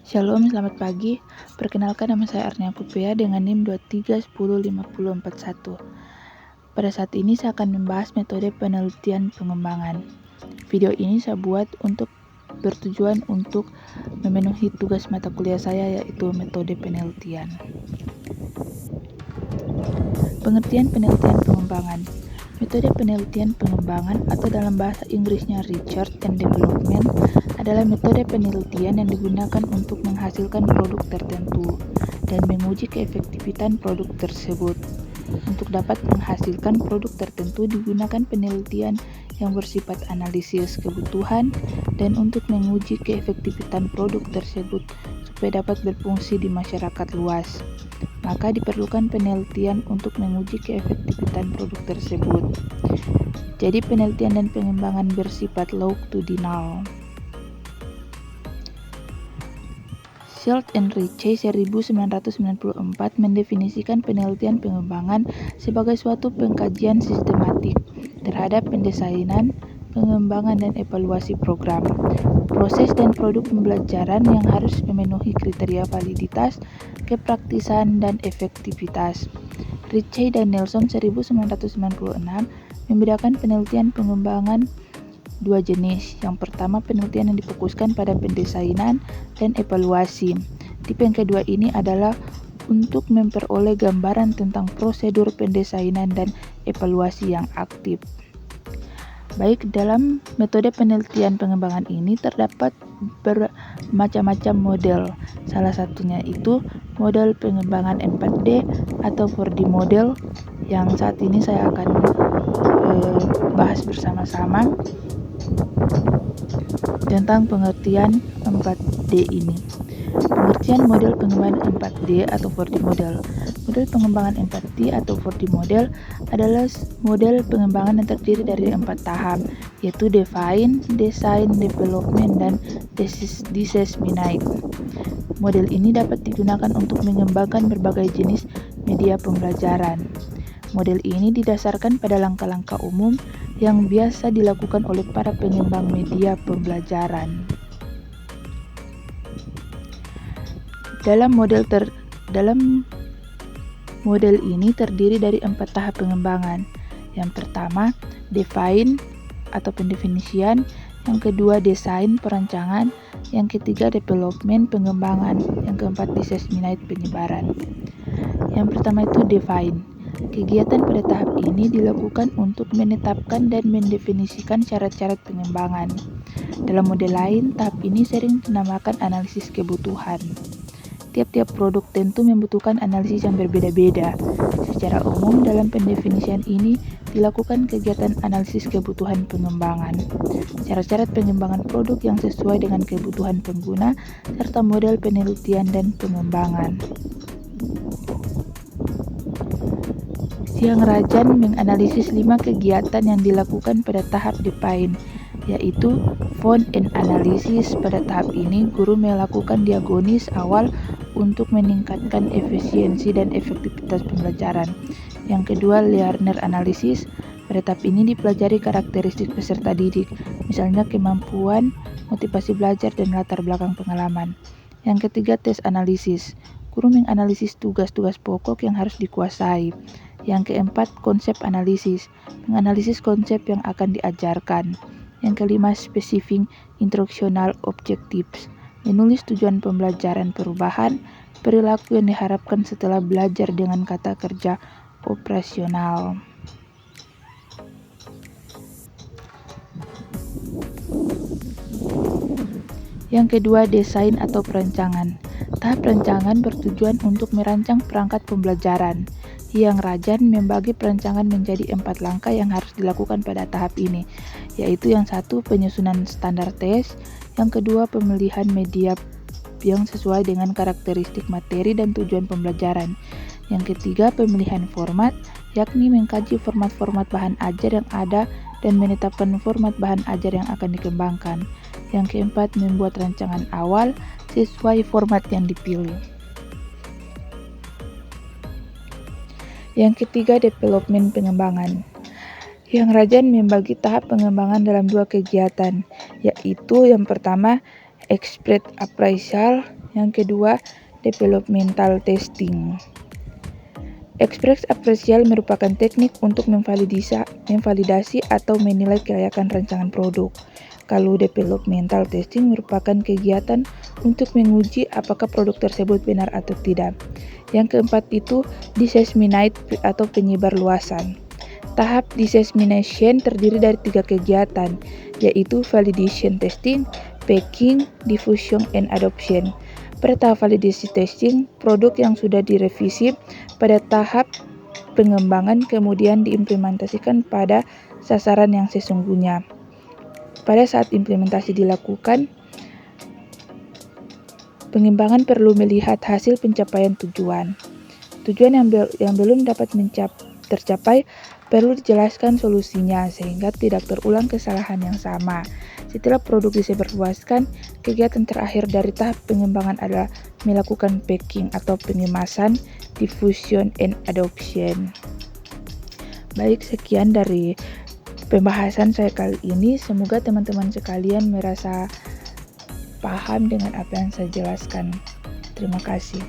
Shalom, selamat pagi. Perkenalkan, nama saya Arnia Kupea dengan NIM 23105041. Pada saat ini saya akan membahas metode penelitian pengembangan. Video ini saya buat untuk bertujuan untuk memenuhi tugas mata kuliah saya, yaitu metode penelitian. Pengertian penelitian pengembangan. Metode penelitian pengembangan atau dalam bahasa Inggrisnya Research and Development adalah metode penelitian yang digunakan untuk menghasilkan produk tertentu dan menguji keefektifan produk tersebut. Untuk dapat menghasilkan produk tertentu digunakan penelitian yang bersifat analisis kebutuhan dan untuk menguji keefektifan produk tersebut supaya dapat berfungsi di masyarakat luas. Maka diperlukan penelitian untuk menguji keefektifan produk tersebut. Jadi penelitian dan pengembangan bersifat longitudinal. Schultz and Ritchie 1994 mendefinisikan penelitian pengembangan sebagai suatu pengkajian sistematik terhadap pendesainan, pengembangan dan evaluasi program, proses dan produk pembelajaran yang harus memenuhi kriteria validitas, kepraktisan, dan efektivitas. Ritchie dan Nelson 1996 membedakan penelitian pengembangan dua jenis. Yang pertama, penelitian yang difokuskan pada pendesainan dan evaluasi. Tipe yang kedua ini adalah untuk memperoleh gambaran tentang prosedur pendesainan dan evaluasi yang aktif. Baik, dalam metode penelitian pengembangan ini terdapat bermacam-macam model. Salah satunya itu model pengembangan 4D atau 4D model yang saat ini saya akan bahas bersama-sama tentang pengertian 4D ini. Pengertian model pengembangan 4D atau 4D model. Model pengembangan 4D atau 4D model adalah model pengembangan yang terdiri dari 4 tahap, yaitu define, design, development, dan disseminate. Model ini dapat digunakan untuk mengembangkan berbagai jenis media pembelajaran. Model ini didasarkan pada langkah-langkah umum yang biasa dilakukan oleh para pengembang media pembelajaran. Dalam model ini terdiri dari 4 tahap pengembangan. Yang pertama, define atau pendefinisian, yang kedua desain perancangan, yang ketiga development pengembangan, yang keempat disseminate penyebaran. Yang pertama itu define. Kegiatan pada tahap ini dilakukan untuk menetapkan dan mendefinisikan syarat-syarat pengembangan. Dalam model lain, tahap ini sering dinamakan analisis kebutuhan. Tiap-tiap produk tentu membutuhkan analisis yang berbeda-beda. Secara umum, dalam pendefinisian ini dilakukan kegiatan analisis kebutuhan pengembangan, syarat-syarat pengembangan produk yang sesuai dengan kebutuhan pengguna, serta model penelitian dan pengembangan. Siang Rajan menganalisis 5 kegiatan yang dilakukan pada tahap define, yaitu found and analysis. Pada tahap ini, guru melakukan diagnosis awal untuk meningkatkan efisiensi dan efektivitas pembelajaran. Yang kedua, learner analysis. Pada tahap ini dipelajari karakteristik peserta didik, misalnya kemampuan, motivasi belajar, dan latar belakang pengalaman. Yang ketiga, tes analisis. Guru menganalisis tugas-tugas pokok yang harus dikuasai. Yang keempat, konsep analisis. Menganalisis konsep yang akan diajarkan. Yang kelima, specific instructional objectives. Menulis tujuan pembelajaran perubahan, perilaku yang diharapkan setelah belajar dengan kata kerja operasional. Yang kedua, desain atau perancangan. Tahap perancangan bertujuan untuk merancang perangkat pembelajaran. Yang Rajan membagi perancangan menjadi 4 langkah yang harus dilakukan pada tahap ini, yaitu yang satu, penyusunan standar tes, yang kedua, pemilihan media yang sesuai dengan karakteristik materi dan tujuan pembelajaran, yang ketiga, pemilihan format, yakni mengkaji format-format bahan ajar yang ada dan menetapkan format bahan ajar yang akan dikembangkan, yang keempat, membuat rancangan awal sesuai format yang dipilih. Yang ketiga, development pengembangan. Yang Rajan membagi tahap pengembangan dalam 2 kegiatan, yaitu yang pertama, expert appraisal, Yang kedua, developmental testing. Ekspres apresial merupakan teknik untuk memvalidasi atau menilai kelayakan rancangan produk. Kalau developmental testing merupakan kegiatan untuk menguji apakah produk tersebut benar atau tidak. Yang keempat itu disseminate atau penyebar luasan. Tahap dissemination terdiri dari 3 kegiatan, yaitu validation testing, packing, diffusion, and adoption. Pada tahap validasi testing, produk yang sudah direvisi pada tahap pengembangan kemudian diimplementasikan pada sasaran yang sesungguhnya. Pada saat implementasi dilakukan, pengembangan perlu melihat hasil pencapaian tujuan. Tujuan yang belum dapat tercapai perlu dijelaskan solusinya sehingga tidak terulang kesalahan yang sama. Setelah produk disebarluaskan, kegiatan terakhir dari tahap pengembangan adalah melakukan packing atau pengemasan, diffusion, and adoption. Baik, sekian dari pembahasan saya kali ini. Semoga teman-teman sekalian merasa paham dengan apa yang saya jelaskan. Terima kasih.